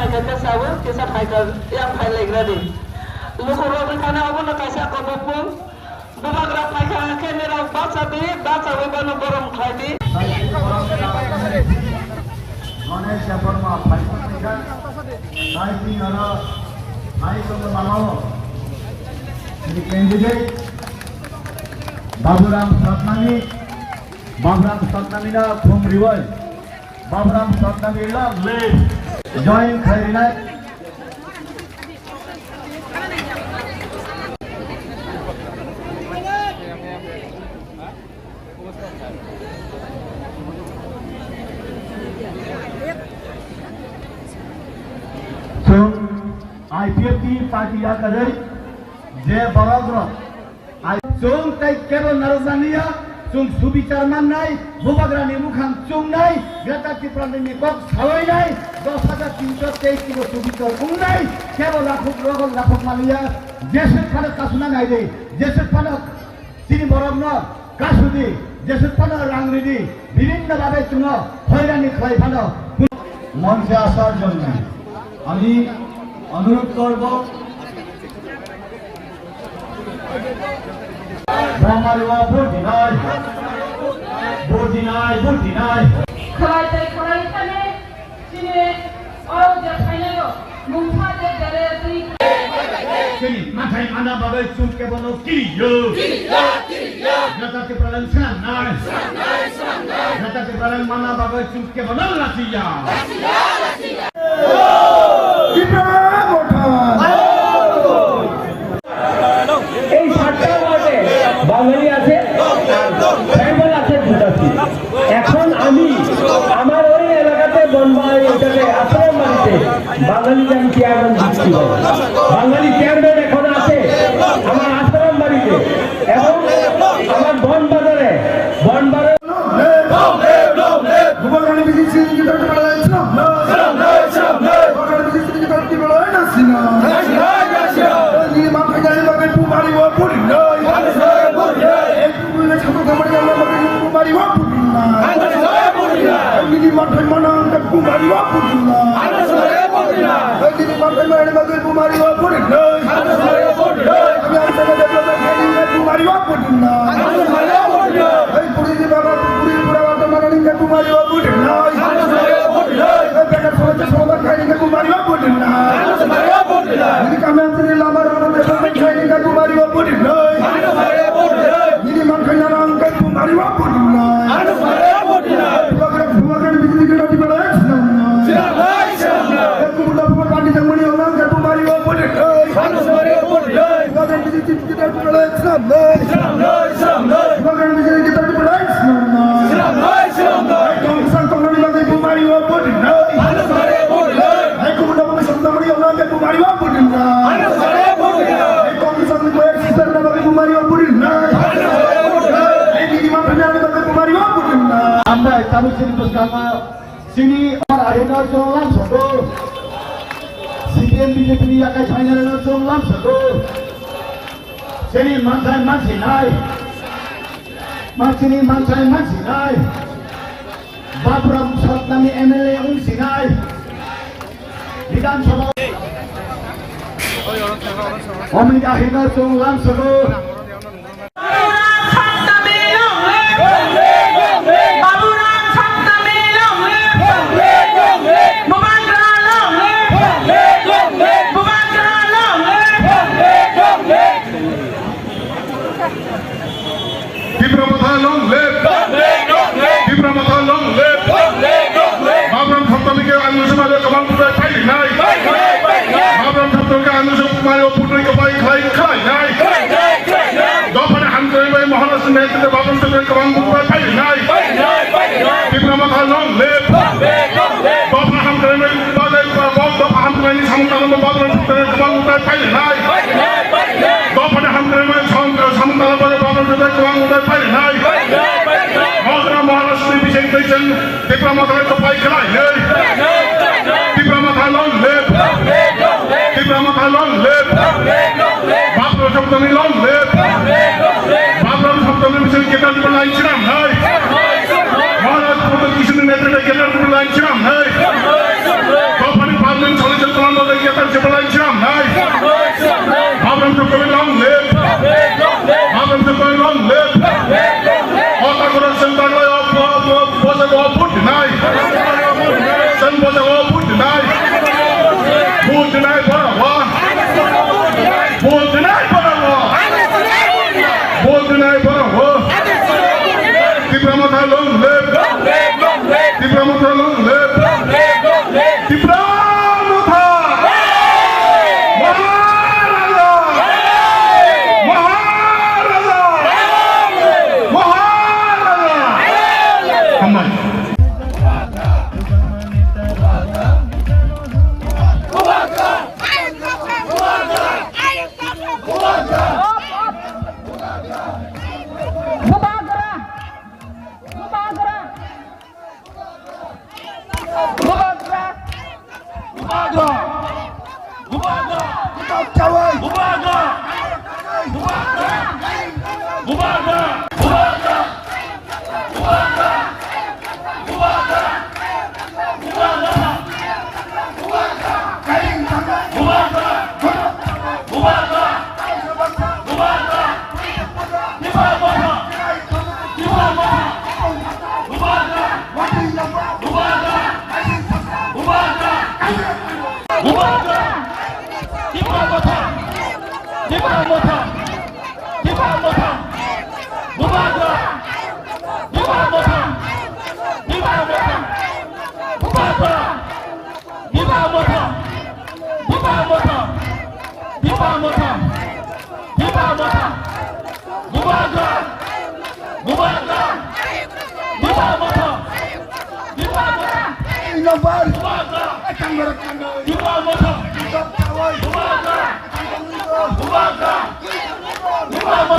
faikar ke sawo kisa faikar yang failai gradi lukuro bekana abun kaisa kopopung bubagra faikar ke nira baca wibanu borom khaidi Ganesh Japarma faikar nikah naiki nara naikon manao the candidate Baburam Satnami na Khumpui Baburam Satnami la lead join Khairina so IPFT party ya kadai je baragra Sung tay kebal narozania sung subicar man nai bubagrani mukham sung nai gata tiprani kok sawai nai 10,323 kilo subicar sung nai kebal lakhok malia jesut pada kasuna nai de jesut pada sini borogno kasudi jesut pada rangridi বিভিন্ন ভাবে চুনো হয়রানি খাই ভালো মঞ্চে আসার জন্য আমি অনুরোধ করব Bamaruwa Budinai Khalai kane sini orang jahatnya yo mungkin ada Sini matai mana bagai suke bono kiriyo Gata kepralan sanai Gata kepralan mana bagai suke bono lasiya বাঙালি আছে ট্রাইবাল আছে দুটাটি এখন আমি আমার ওই এলাকাতে বনবাড়ি এটাকে আশ্রম বাড়িতে বাঙালি আমি চেয়ারম্যান দিচ্ছি বাঙালি চেয়ারম্যান এখন আছে আমার আশ্রম বাড়িতে এবং আমার বনবাজারে sini orang ada soalan satu, CPM BJP ni akan final soalan satu, sini mantai masih naik, masih naik, Baburam Satnami MLA masih naik, Vidan Sabha, Omida Hina soalan satu. Parliament Bubaga! Bubaga! Bubaga! Bubaga! Bubaga! Bubaga! Bubaga! Bubaga! Bubaga! Bubaga! Bubaga! Bubaga! Bubaga! Bubaga! Bubaga! Bubaga! Inovasi. Bubaga! Akan merekam. Bubaga! Bubaga! Bubaga! Bubaga!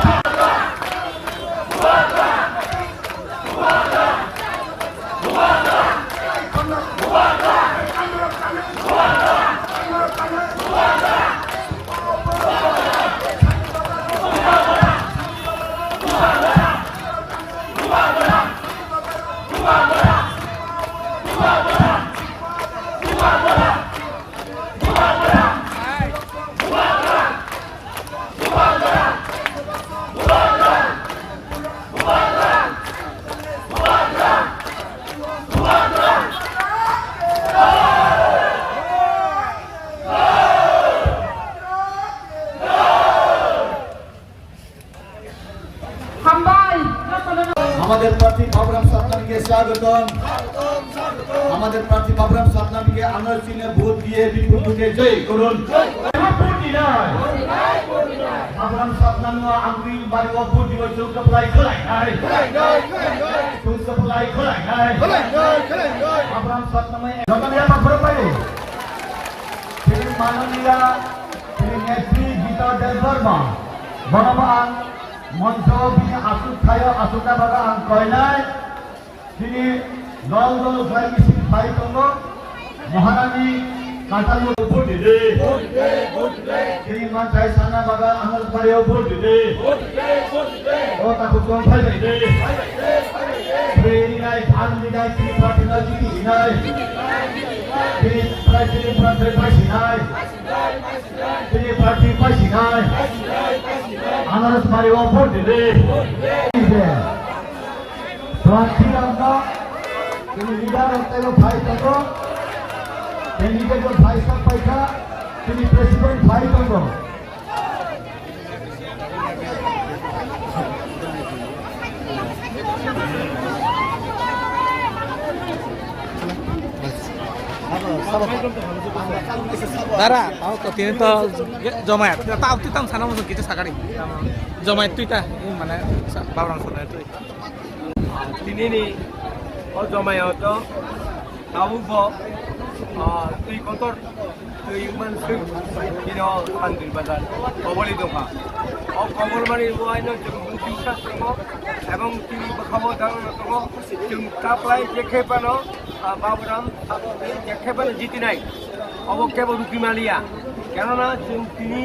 আমাদের প্রার্থী বাবুরাম সাতনামীকে স্বাগতম। আমাদের প্রার্থী বাবুরাম সাতনামীকে আনার চিহ্নে vote দিয়ে বিপুলকে জয় করুন। বাবুরাম সাতনামী আঙ্গুল বাড়ি ভোট দিব চৌকা প্লাই খোলাই নাই চৌকা প্লাই খোলাই নাই বাবুরাম সাতনামী জনগণের মাফরে পাইলে তিনি মাননীয় তিনি নেত্রী গীতা দেববর্মা বর্তমান মঞ্চ তিনি আসুক খায় আসুকা বাবা আং কয়নায় তিনি দল দল ঘর মিছিল ফাই দङ মহারানী কাটালু ভোট দিলে তিনি মানসাই সানা বাবা আঙুল পাড়েও ভোট দিলে ও তাকে কম ফাই দিলে প্রেরি নাই ধান দিনাই তিনি প্রার্থী না জিতি নাই তিনি প্রার্থী পাইছি নাই তিনি প্রার্থী পাইছি নাই আনারস মারিও ভোট দিলে প্রার্থী আমরা তিনি লিডার হতে ভাই থাকো তিনি নিজেকে ভাই সব পাইখা তিনি প্রেসিডেন্ট ভাই থাকো Dara, tahu kok ini tuh Jomayat. Tahu kita sana masuk kita sakari. Jomayat itu kita mana barang sana itu. Ini nih, oh Jomayat itu tahu kok. Tuh kantor, tuh human sih, kino kantor bazar. Kobol itu kah? Oh kobol mana itu aja jumlah bisa semua. Emang kini berkabar dalam itu, jumlah apply jekepan Baburam যেখানে জিতি নাই অবক্ষে রুটি মালিয়া কেননা তিনি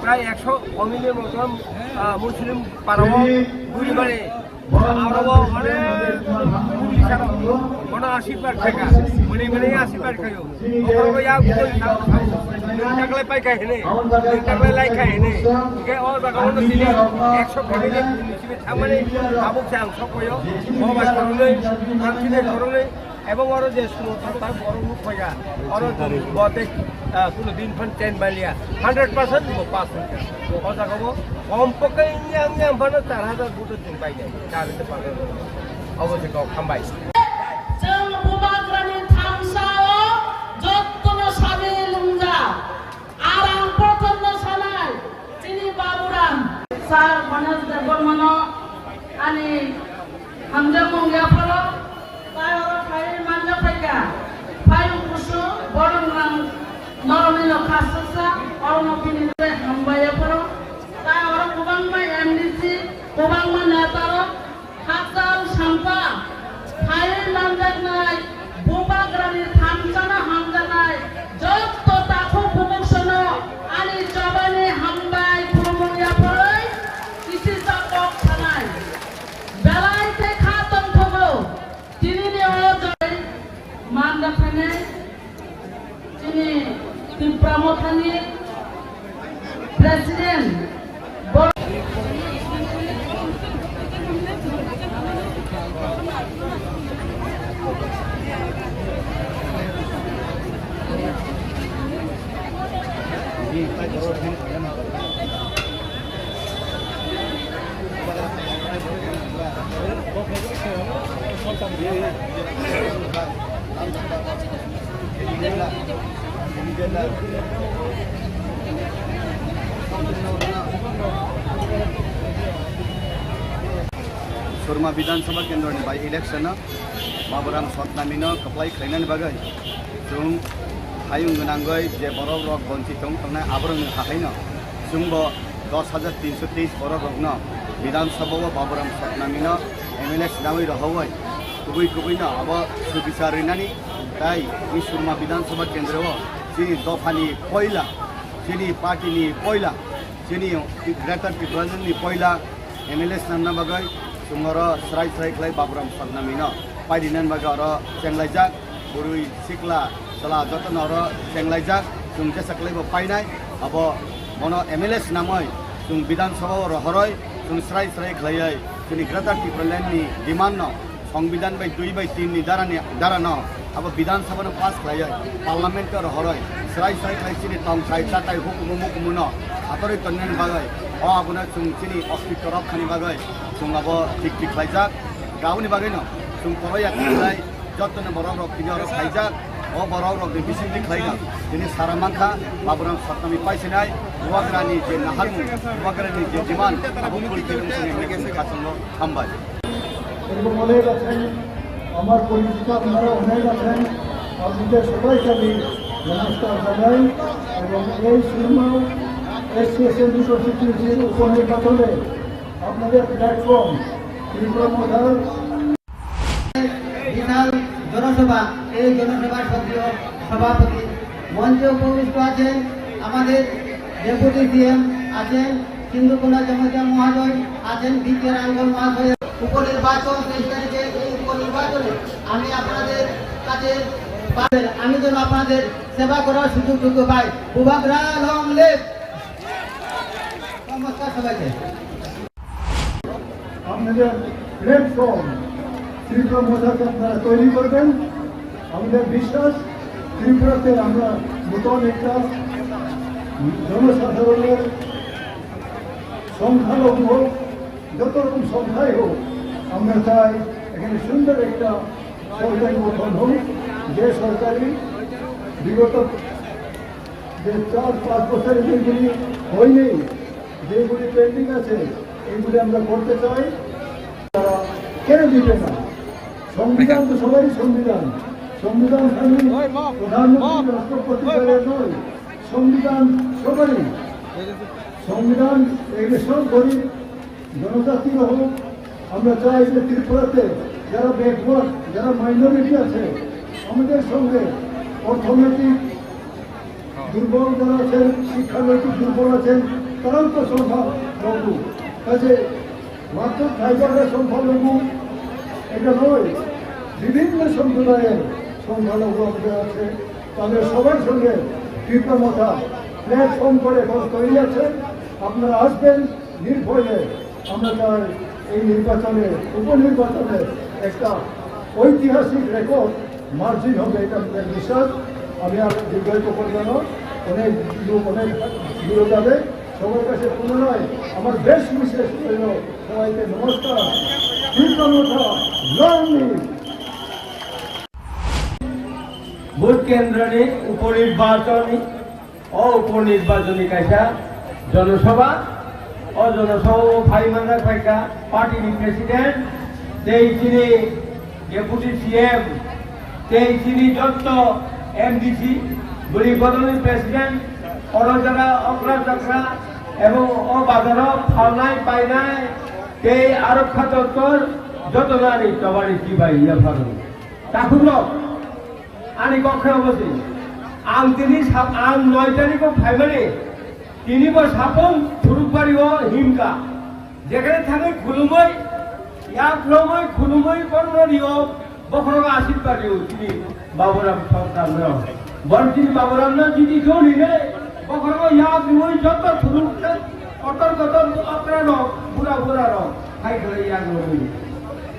প্রায় 100 কমিলের মতন মুসলিম পারব পরিবারে আরব মানে কোনো 80 টাকা মনে মনে 80 টাকা খাইও ওপরে ইয়া টাকলে পাই খাই হেনে টাকলে লাই খাই হেনে কে ও জায়গা দিলি 100 কমিলে মুসলিম থামানে আবুক চাং সকয় বাবা করলে কান্তিনে করলে এবং আরো যে তার বড় মুখ হইয়া আরো বতে কোনো দিন ফান চেন বালিয়া 100% পাস হইয়া ও জায়গা কমপক্ষে ইয়াং ইয়াং ফানো 4000 ভোট দিন পাই যায় কারণে পাবে অবশ্যই খাম্বাই जों बुबाग्रानि थामसायाव जत्तनो साबे लुंजा आरां प्रथमनो सानाय चिनि बाबुराम सार मनोज देबबर्मनो आनि हामजा मंगियाफोरो तायरो फाइ मानजा फाइका फाइ कुसु बरंरां नरमिनो खाससा अरनपिनि हामबायाफोरो तायरो गोबांमा एमडिसि गोबांमा नेतारो हाजार सामपा फाइ लांजानाय बुबाग्रानि थामसाना हामजानाय जत्त ताखौ बुमुसनो आनि जबानि हामबाय खुलुमनियाफोरै किसि जाकक थानाय बेलायते खातम थगौ तिनिनि अजय मानदाफाने तिनि तिप्रामथानि प्रेसिडेन्ट सुरमा विधानसभा केन्द्र बाय इलेक्शन बाबुराम सतनामीनो कप्लाई खायनानै बागै जों हायुं गोनांगै जे बर' रक बन्चित थांनाय आबरं हाखायनो जोंबो 10,323 बर' रकनो विधानसभा बाबुराम सतनामीनो एमएलए सिनामै रहौै गुबैनो अब सुबिचारिनानै ताई ई सुरमा विधानसभा केन्द्रआव जोंनि दफानि पहिला जोंनि पार्टीनि पहिला जोंनि ग्रेटर त्रिपुरानि पहिला एमएलए सिनामना बागै जोंरो स्राय खालाय बाबुराम सतनामीनो पाइदिनान बागार चेंलायजाक बुरुई सिक्ला चला जतनर चेंलायजाक जों जेसाखलायबो पाइनाय अब मनो एमएलए नामै जों विधानसभा रहरै जों स्राय खालाय जोंनि ग्रेटर त्रिपुरानि डिमान्ड संविधान बाय 2/3 नि दारा न अब विधानसभा पास खालाय पार्लियामेंट रहरै स्राय खालाय चिनि तम साइ चाटाय हुकुमुनो आतरै तन्नेन बागै अ आबुना जों चिनि अस्तित्व रक्षानि बागै जों अब ठीक खालायजाक गावनि बागै न जों फराया खालाय जतन बर' रक किनियाव खायजाक अ बर' रक बिसिनि खालायना दिनै सारामांखा बाबुराम सतनामी पाइसेनाय बुवाग्रानि जे नाहारमु बुवाग्रानि जे डिमान्ड आबु पुलिटिक्सनि मेगेसि खासंग हामबाय এবং অনেক আছেন আমার পরিচিত আপনারা অনেক আছেন আপনাদের সবাইকে আমি নমস্কার জানাই এবং এই সুরমা এসসিএসএল 246 উপনির্বাচনে আপনাদের প্ল্যাটফর্ম ত্রিপুরা মডেল বিশাল জনসভা এই জনসভার সক্রিয় সভাপতি মঞ্চে উপবিষ্ট আছেন আমাদের ডেপুটি সিএম আছেন সিন্ধুকোনা জমজা মহাশয় আছেন বিকে রাঙ্গল মহাশয় উপনির্বাচন 23 তারিখে এই উপনির্বাচনে আমি আপনাদের কাছে আমি যেন আপনাদের সেবা করার সুযোগটুকু পাই বুবাগরা লং লিভ নমস্কার সবাইকে আপনাদের প্ল্যাটফর্ম ত্রিপুরা মডেলকে আপনারা তৈরি করবেন আমাদের বিশ্বাস ত্রিপুরাতে আমরা নতুন একটা জনসাধারণের সংখ্যালঘু হোক যত রকম সংখ্যাই হোক আমরা চাই এখানে সুন্দর একটা সরকারি গঠন হোক যে সরকারি বিগত যে 4-5 বছরের যেগুলি হয়নি যেগুলি পেন্ডিং আছে এইগুলি আমরা করতে চাই তারা কেন দিবে না সংবিধান তো সবারই সংবিধান সংবিধান খালি প্রধানমন্ত্রী রাষ্ট্রপতি নয় সংবিধান সবারই সংবিধান এগুলো সব গরিব জনজাতি হোক আমরা চাই যে ত্রিপুরাতে যারা ব্যাকওয়ার্ড যারা মাইনরিটি আছে আমাদের সঙ্গে অর্থনৈতিক দুর্বল যারা আছেন শিক্ষানৈতিক দুর্বল আছেন তারাও তো সংখ্যালঘু কাজে মাত্র ট্রাইবালরা সংখ্যালঘু এটা নয় বিভিন্ন সম্প্রদায়ের সংখ্যালঘু আমাদের আছে তাদের সবার সঙ্গে ত্রিপুরা প্ল্যাটফর্ম করে তৈরি আছে আপনারা আসবেন নির্ভয়ে আমরা চাই এই নির্বাচনে উপনির্বাচনে একটা ঐতিহাসিক রেকর্ড মার্জিন হবে এটা আমাদের বিশ্বাস আমি আর দীর্ঘায়িত করবো না অনেক লোক অনেক দূরে যাবে সবার কাছে পুনরায় আমার বেশ বিশেষ হইল সবাইকে নমস্কার ভোট কেন্দ্রে উপনির্বাচনী ও উপনির্বাচনী কাইসা জনসভা ও জনসভা ফাইমানা ফাইকা পার্টির প্রেসিডেন্ট তেইশিনি ডেপুটি সিএম তেইশিনি যত এমডিসি গুলি বদলি প্রেসিডেন্ট অর যারা অগ্রযাত্রা এবং ও বাজার ফাওনাই পাইনাই এই আরক্ষা দপ্তর যত নারী তবারি কি ভাই ইয়া ভালো তাকুল আনি কক্ষে অবশ্যই আং তিনি আং 9 তারিখ ফাইমানে তিনি সাপন থুরুবাড়ি ও হিমকা যেখানে থাকে খুলুমই খুলুমই কর্মরিও বখরগ আশীর্বাদিও তিনি বাবুরাম সরকার বড় তিনি বাবুরাম না যদি কেউ নিলে বখরগ ওই যত থুরুকে অতর কত অপ্রাণ বুড়া রং খাই খেলে ইয়াং নই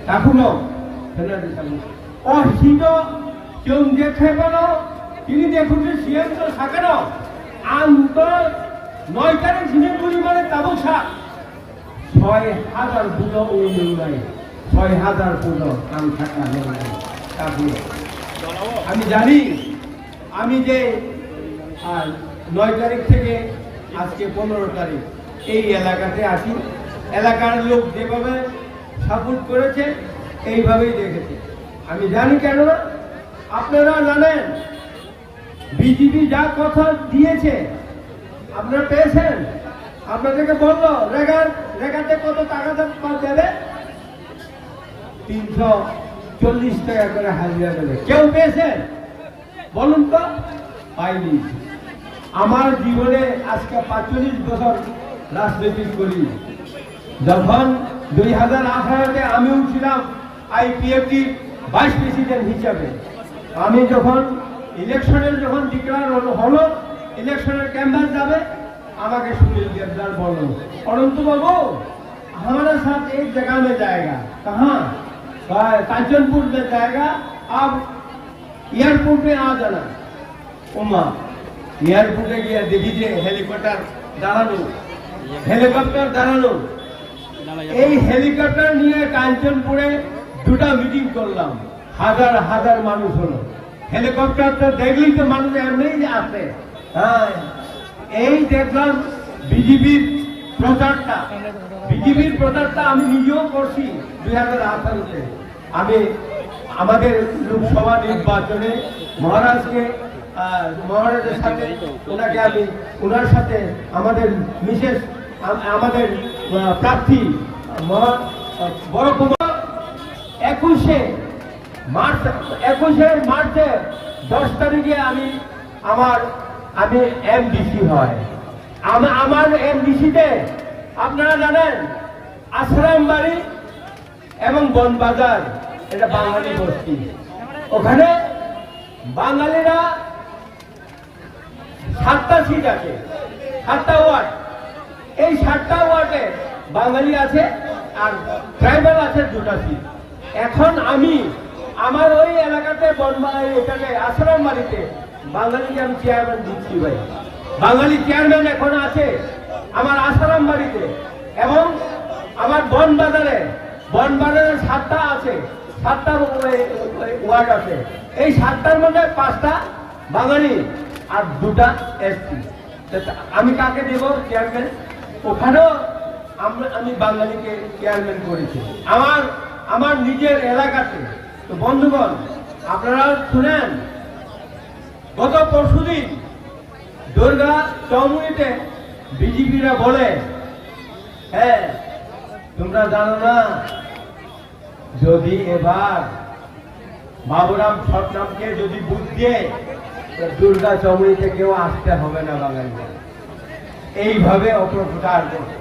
তাকুল অহিত কেউ দেখে বলো তিনি দেখুন সিএম তো থাকে না আন্ত 9 তারিখ ঝিনাইদহ মানে তাবুসা 6,000 পুজো নাই 6,000 পুজো কাম থাকা আমি জানি আমি যে 9 তারিখ থেকে আজকে 15 তারিখ এই এলাকাতে আসি এলাকার লোক যেভাবে সাপোর্ট করেছে এইভাবেই দেখেছে আমি জানি কেন আপনারা জানেন বিজেপি যা কথা দিয়েছে আপনারা পেয়েছেন আপনাদেরকে বললো রেগাতে কত টাকা দেবে 340 টাকা করে হাজিরা দেবে কেউ পেয়েছেন বলুন তো পাইনি আমার জীবনে আজকে 45 বছর রাজনীতি করি যখন 2018-তে আমি ছিলাম আইপিএফটি ভাইস প্রেসিডেন্ট হিসাবে আমি যখন ইলেকশনের যখন ডিক্লার হলো ইলেকশনের ক্যাম্পাস যাবে আমাকে सुनील गेरदार बोलो परंतु बाबू हमारे साथ एक जगह में जाएगा कहाँ कांचनपुर में जाएगा अब एयरपोर्ट पे आ जाना उमा एयरपोर्टे गया देखिए हेलीकॉप्टर दाঁড়ানো এই হেলিকপ্টার নিয়ে কাঞ্চনপুরে দুটা মিটিং করলাম হাজার হাজার মানুষ হলো হেলিকপ্টারটা দেখলেই তো মানুষ এমনিই আসে হ্যাঁ এই দেখলাম বিজেপির প্রচারটা আমি নিজেও করছি 2018-তে আমি আমাদের লোকসভা নির্বাচনে মহারাজের সাথে ওনার সাথে আমাদের মিসেস আমাদের প্রার্থী বড় 21শে মার্চে 10 তারিখে আমি এমডিসি হয় আমার এমডিসিতে আপনারা জানেন আশ্রম বাড়ি এবং বনবাজার এটা বাঙালি বস্তি ওখানে বাঙালিরা 7টা সিট আছে 7টা ওয়ার্ড এই 7টা ওয়ার্ডে বাঙালি আছে আর ট্রাইবাল আছে 2টা সিট এখন আমি আমার ওই এলাকাতে এখানে আশ্রম বাড়িতে বাঙালিকে আমি চেয়ারম্যান দিচ্ছি ভাই বাঙালি চেয়ারম্যান এখন আছে আমার আশ্রম বাড়িতে এবং আমার বনবাজারে 7টা আছে 7টা ওয়ার্ড আছে এই 7টার মধ্যে 5টা বাঙালি আর 2টা এসটি আমি কাকে দেব চেয়ারম্যান ওখানেও আমি বাঙালিকে চেয়ারম্যান করেছি আমার নিজের এলাকাতে তো বন্ধুগণ আপনারা শুনেন গত পরশুদিন দুর্গা চৌমুনিতে বিজেপিরা বলে হ্যাঁ তোমরা জানো না যদি এবার বাবুরাম ছটনামকে যদি বুঝ দিয়ে দুর্গা চৌমুনিতে কেউ আসতে হবে না বাঙালিরা এইভাবে অপপ্রচার করছে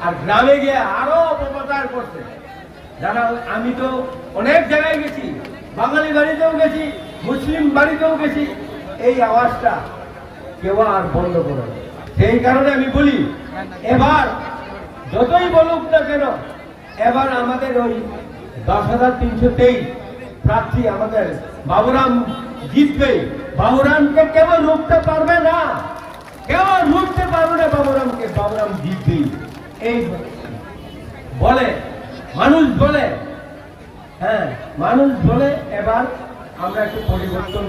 আর গ্রামে গিয়ে আরো অপপ্রচার করছে যারা আমি তো অনেক জায়গায় গেছি বাঙালি বাড়িতেও গেছি মুসলিম বাড়িতেও গেছি এই আওয়াজটা কেউ আর বন্ধ করে সেই কারণে আমি বলি এবার যতই বলুক না কেন এবার আমাদের ওই 10,323 প্রার্থী আমাদের বাবুরাম জিতবে বাবুরামকে কেউ রুখতে পারবে না বাবুরাম জিতবে এই বলে মানুষ বলে হ্যাঁ মানুষ বলে এবার আমরা একটু পরিবর্তন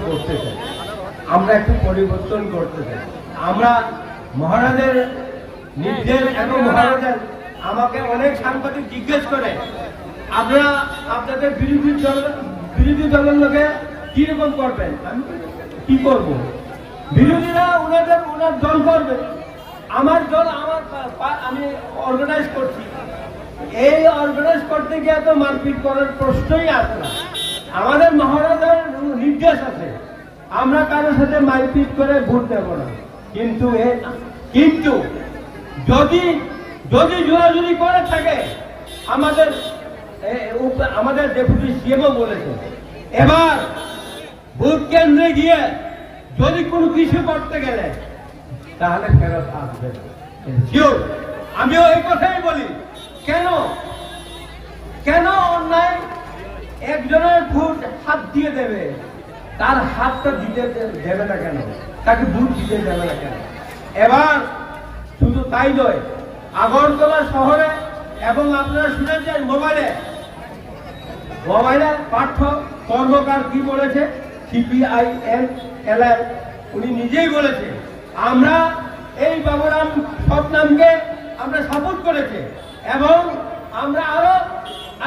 করতে চাই আমরা মহারাজের নির্দেশ এবং মহারাজের আমাকে অনেক সাংবাদিক জিজ্ঞেস করে আপনারা আপনাদের বিরোধী দলের লোকে কিরকম করবেন আমি কি করব বিরোধীরা ওনার দল করবে আমার দল আমি অর্গানাইজ করছি এই অর্গানাইজ করতে গিয়ে তো মারপিট করার প্রশ্নই আসে না আমাদের মহারাজের নির্দেশ আছে আমরা কারোর সাথে মারপিট করে ভোট দেব না কিন্তু যদি জোরাজুরি করে থাকে আমাদের ডেপুটি সিএমও বলেছে এবার ভোট কেন্দ্রে গিয়ে যদি কোনো কিছু করতে গেলে তাহলে ফেরত আসবে আমিও এই কথাই বলি কেন অন্যায় একজনের ভোট হাত দিয়ে দেবে তার হাতটা দিতে দেবে না কেন তাকে ভোট দিতে দেবে না কেন এবার তাই নয়, আগরতলা শহরে এবং আপনারা শুনেছেন মোবাইলে পাঠ্য কর্মকার কি বলেছে, CPIML উনি নিজেই বলেছে আমরা এই বাবুরাম সৎনামকে আমরা সাপোর্ট করেছে এবং আমরা আরো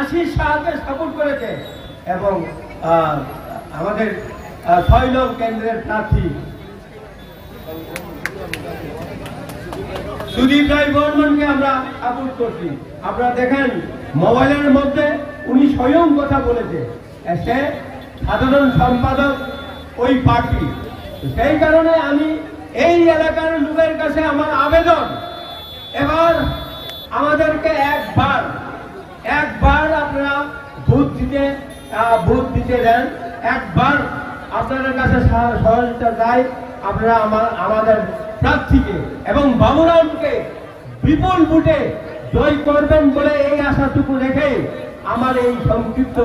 আশিস শাহকে সাপোর্ট করেছে এবং আমাদের 6 নং কেন্দ্রের প্রার্থী সুদীপ রায় বর্মনকে আমরা সাপোর্ট করছি। আপনারা দেখেন মোবাইলের মধ্যে উনি স্বয়ং কথা বলেছে, সে সাধারণ সম্পাদক ওই পার্টি। সেই কারণে আমি এই এলাকার লোকের কাছে আমার আবেদন, এবার আমাদেরকে একবার আপনারা ভোট দিতে দেন, একবার আপনাদের কাছে সহযোগিতা চাই, আপনারা আমাদের প্রার্থীকে এবং বাবুরামকে বিপুল ভোটে জয় করবেন বলে এই আশাটুকু রেখে আমার এই সংক্ষিপ্ত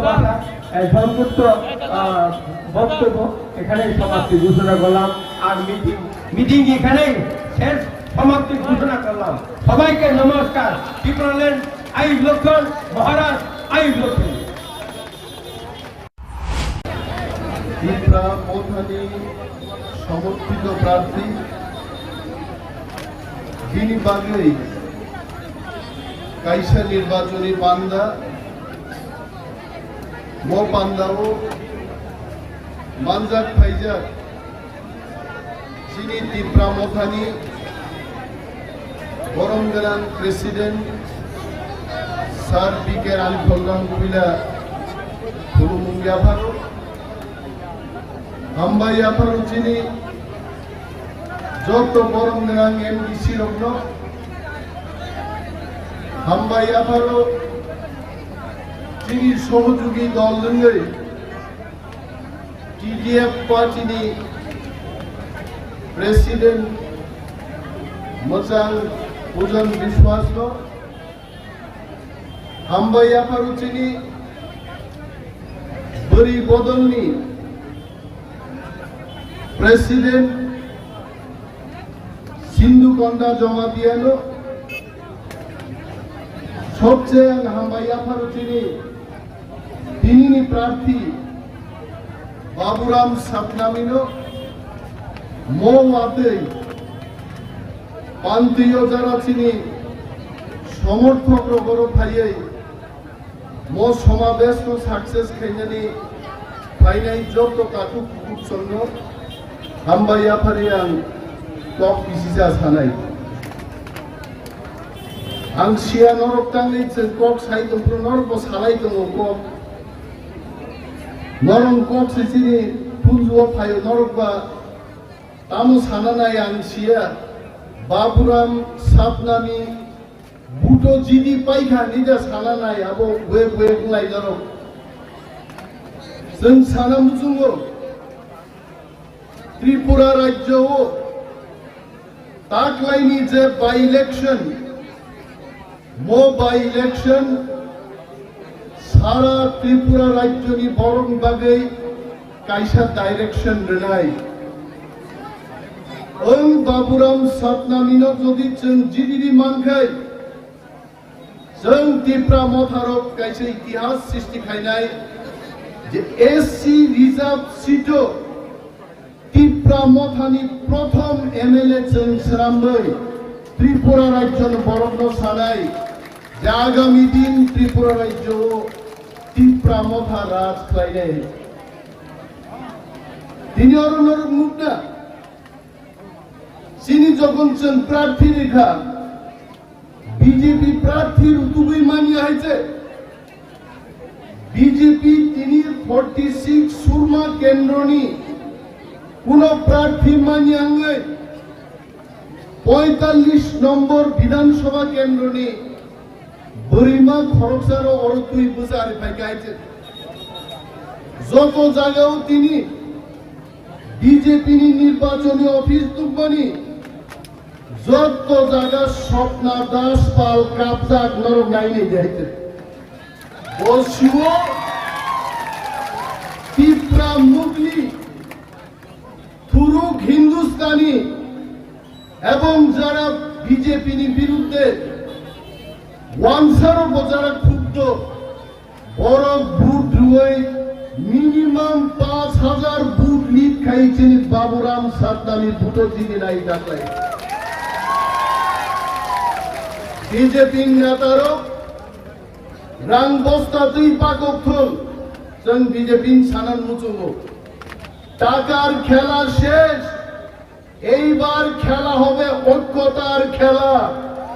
বক্তব্য এখানে সমাপ্তি ঘোষণা করলাম। আর মিটিং এখানেই শেষ সমাপ্তি ঘোষণা করলাম। সবাইকে নমস্কার। ত্রিপুরাল্যান্ড আইব লক্ষণ, মহারাজ আইব লক্ষণ। ত্রিপুরা প্রধানী সমর্থিত প্রার্থী যিনি বাগেই কাইসা নির্বাচনী পান্দা মো পান্দাও মানজাক ফাইজাক যিনি ত্রিপুরা মথানি বরমগেরান প্রেসিডেন্ট স্যার বিকে রানফলগাং কুইলা ফুলুমুঙ্গিয়া ভারত হাম্বাইয়া ভারত যিনি যত বরমগেরাং এমডিসি লগ্ন হাম্বাইয়া ভারত যিনি সহযোগী দল লঙ্গই TDF পার্টিনি প্রেসিডেন্ট মজাং ওজন বিশ্বাস হাম্বাইয়া ভারত যিনি বরি বদলনি প্রেসিডেন্ট সিন্ধুকন্ডা জমাতিয়ানো সবচেয়ে হাম্বাইয়া ভারত তিনি প্রার্থী বাবুরাম সাপনামিনো মৌমাতে পান্তীয় যারা চিনি সমর্থক বড় ভাইয়ে মো সমাবেশ সাকসেস খাইনানি ফাইনাই যত কাটুক কুচন্ন হাম্বাইয়া ফারিয়াং কক পিসিসা সানাই आं सिया नरक तांगै कक साइदों नरक सालाय दङ कक नरं कक सिसिनि फुलजुआ फायो नरक बा तामो सानानाय आं सिया बाबुराम सापनामी बुटो जिदि पाइखा निजा सानानाय आबो वे बुंलाय नरक जों साना मुजुङो त्रिपुरा राज्योआव ताकलायनि जे बाय इलेक्शन मो बाई इलेक्शन सारा त्रिपुरा राज्य बरं बागै कायसा डायरेक्शन रनाय ओं बाबुराम सापनामिनो जदि जों जिदिदि मानखै जों त्रिपुरा मथारक कायसा इतिहास सृष्टि खायनाय जे एससी रिजार्व सीटो त्रिपुरा मथानि प्रथम एमएलए जों सोरांबै त्रिपुरा राज्य बरं सानाय যে আগামী দিন ত্রিপুরা রাজ্য ত্রিপুরা মথা রাজ খাইলে তিনি অরণ্যর মুখ না তিনি যখন প্রার্থী রেখা বিজেপি প্রার্থীর উতুবই মানিয়া হয়েছে বিজেপি তিনি 46 সুরমা কেন্দ্রনি কোন প্রার্থী মানিয়া 45 নম্বর বিধানসভা কেন্দ্রনি বরিমা খরকসার অর 2 বছর পাইছে যত জায়গাও তিনি বিজেপি নির্বাচনী অফিস তুলবানি যত জায়গা স্বপ্না দাস পাল কাবজা নরক নাইনে যাইতে বসিও ত্রিপুরা মুগলি তুরুক হিন্দুস্তানি এবং যারা বিজেপির বিরুদ্ধে ওয়ানসারও যারা ক্ষুব্ধ বড় বুট রুয়ে মিনিমাম 5,000 বুট লিড খাইছেন বাবুরাম সাদ্দামি বুটো জিনি নাই ডাকলাই বিজেপি নেতারও রাং বস্তা দুই পাকক থল जों বিজেপি সানান মুচুঙ্গো টাকার খেলা শেষ এইবার খেলা হবে ঐক্যতার খেলা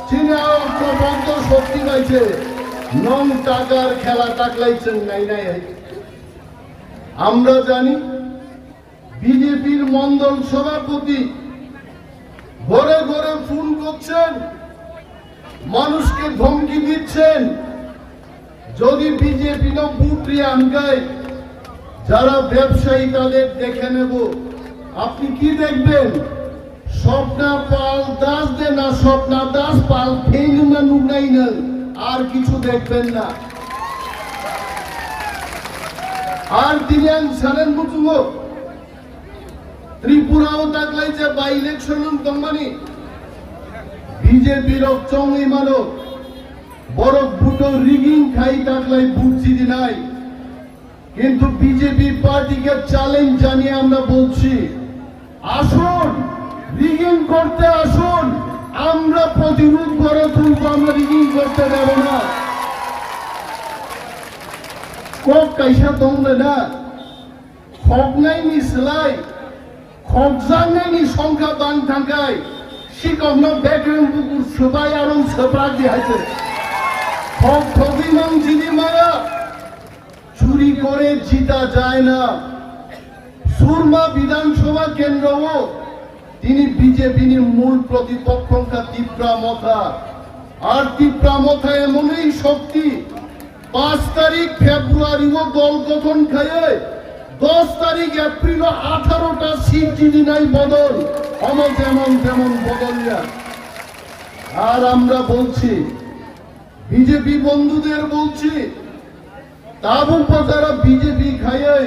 চীনে ঐক্যবদ্ধ শক্তি পাইছে নং টাকার খেলা টাকলাইছেন নাই নাই আমরা জানি বিজেপির মন্ডল সভাপতি ঘরে ঘরে ফোন করছেন মানুষকে ধমকি দিচ্ছেন যদি বিজেপি না বুটরি আনগায় যারা ব্যবসায়ী তাদের দেখে নেব আপনি কি দেখবেন স্বপ্না পাল দাস দে না স্বপ্না দাস পাল ফেইনু না নুনাই না আর কিছু দেখবেন না আর তিনি সানেন মুচুঙ্গো ত্রিপুরাও তাকলাইছে বাই ইলেকশন তংমানি বিজেপির চঙ্গি মানব বড় বুটো রিগিং খাই তাকলাই বুট জিদি নাই কিন্তু বিজেপি পার্টিকে চ্যালেঞ্জ জানিয়ে আমরা বলছি আসুন রিগিং করতে আসুন আমরা প্রতিরোধ করে তুলব আমরা রিগিং করতে দেব না কক কাইসা দংলে না খক নাই নি সেলাই খক জানাই নি সংখ্যা বাং থাকায় শিকম ব্যাকরণ বুকুর সবাই আরো সপ্রাগ দিয়েছে খক খবিমাং জিদি মায়া চুরি করে জিতা যায় না সুরমা বিধানসভা কেন্দ্রও তিনি বিজেপির মূল প্রতিপক্ষটা তীব্রা মথা আর তীব্রা মথা এমনই শক্তি 5 তারিখ ফেব্রুয়ারিও দল গঠন খায় 10 তারিখ এপ্রিল 18টা সিট যদি নাই বদল আমার যেমন তেমন বদলিয়া আর আমরা বলছি বিজেপি বন্ধুদের বলছি তাবু যারা বিজেপি খায়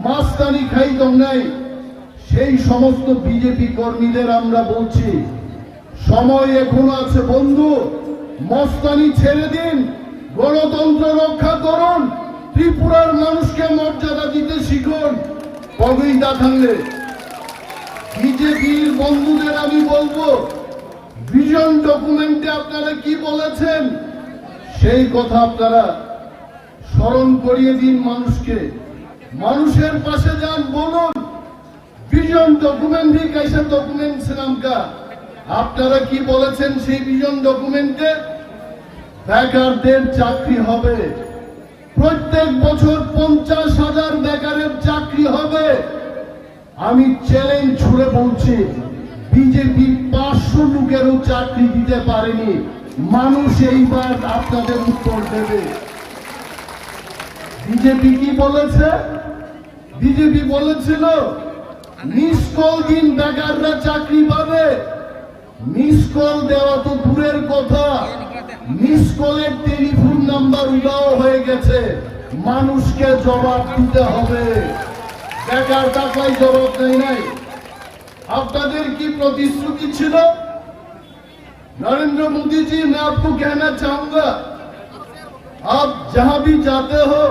মাস্তানি খাই দম নাই সেই সমস্ত বিজেপি কর্মীদের আমরা বলছি সময় এখনো আছে বন্ধু মস্তানি ছেড়ে দিন গণতন্ত্র রক্ষা করুন ত্রিপুরার মানুষকে মর্যাদা দিতে শিখুন কবেই দেখালে বিজেপির বন্ধুদের আমি বলবো ভিশন ডকুমেন্টে আপনারা কি বলেছেন সেই কথা আপনারা স্মরণ করিয়ে দিন মানুষকে মানুষের পাশে যান বলুন ভিশন ডকুমেন্টে कैसा ডকুমেন্ট নাম কা আপনারা কি বলেছেন সেই ভিশন ডকুমেন্টে বেকারদের চাকরি হবে প্রত্যেক বছর 50,000 বেকারের চাকরি হবে আমি চ্যালেঞ্জ ছুড়ে বলছি বিজেপি 500 লোকেরও চাকরি দিতে পারেনি মানুষ এইবার আপনাদের উত্তর দেবে বিজেপি কি বলেছে বিজেপি বলেছিল মিস কল দিন বেকাররা চাকরি পাবে মিস কল দেওয়া তো দূরের কথা মিস কলের টেলিফোন নাম্বার উদাও হয়ে গেছে মানুষকে জবাব দিতে হবে বেকার টাকায় জবাব দেয় নাই আপনাদের কি প্রতিশ্রুতি ছিল नरेंद्र मोदी जी मैं आपको कहना चाहूंगा आप जहां भी जाते हो